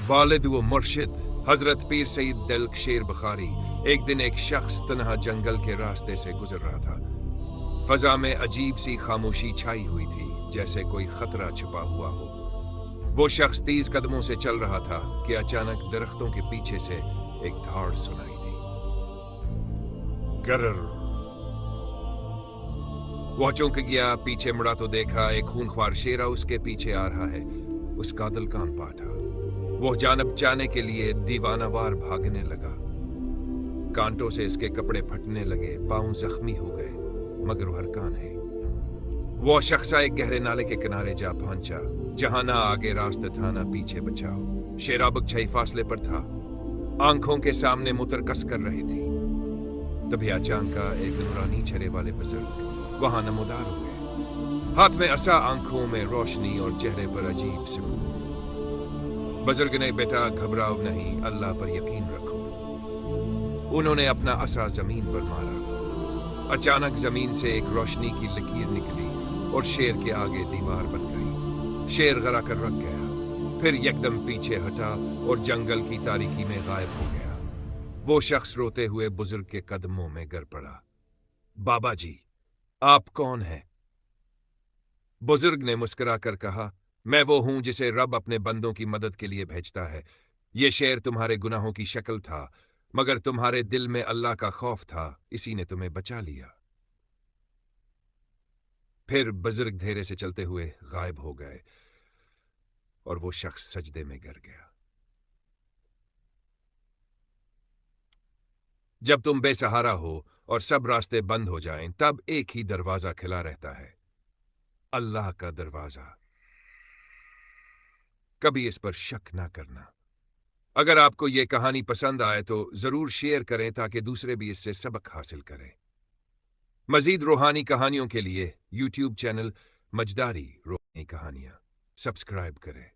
वालिद व मुर्शिद हजरत पीर सईद दल्क शेर बुखारी। एक दिन एक शख्स तन्हा जंगल के रास्ते से गुजर रहा था। फजा में अजीब सी खामोशी छाई हुई थी, जैसे कोई खतरा छुपा हुआ हो। वो शख्स तेज कदमों से चल रहा था कि अचानक दरख्तों के पीछे से एक धाड़ सुनाई दी। गरर। वो चौंक गया, पीछे मुड़ा तो देखा एक खूनख्वार शेरा उसके पीछे आ रहा है। उसका दिल कांपा था। वो जानब जाने के लिए दीवानावार भागने लगा। कांटों से इसके कपड़े फटने लगे, पांव जख्मी हो गए, मगर वो हरकान है। वो शख्स एक गहरे नाले के किनारे जा पहुंचा, जहां ना आगे रास्ते था ना पीछे बचाव। शेरा बुगछई फासले पर था, आंखों के सामने मुतरकस कर रही थी। तभी अचानक एक नूरानी चेहरे वाले बुजुर्ग वहां नमोदार हो गए। हाथ में असा, आंखों में रोशनी और चेहरे पर अजीब सुकून। बुजुर्ग ने, बेटा घबराओ नहीं, अल्लाह पर यकीन रखो। उन्होंने अपना असा जमीन पर मारा। अचानक जमीन से एक रोशनी की लकीर निकली और शेर के आगे दीवार बन गई। शेर गरा कर रख गया, फिर एकदम पीछे हटा और जंगल की तारीकी में गायब हो गया। वो शख्स रोते हुए बुजुर्ग के कदमों में गिर पड़ा। बाबा जी, आप कौन हैं? बुजुर्ग ने मुस्कुराकर कहा, मैं वो हूं जिसे रब अपने बंदों की मदद के लिए भेजता है। ये शेर तुम्हारे गुनाहों की शक्ल था, मगर तुम्हारे दिल में अल्लाह का खौफ था, इसी ने तुम्हें बचा लिया। फिर बुजुर्ग धीरे से चलते हुए गायब हो गए और वो शख्स सजदे में गिर गया। जब तुम बेसहारा हो और सब रास्ते बंद हो जाएं, तब एक ही दरवाजा खिला रहता है, अल्लाह का दरवाजा। कभी इस पर शक ना करना। अगर आपको यह कहानी पसंद आए तो जरूर शेयर करें ताकि दूसरे भी इससे सबक हासिल करें। मजीद रूहानी कहानियों के लिए YouTube चैनल मजदारी रूहानी कहानियां सब्सक्राइब करें।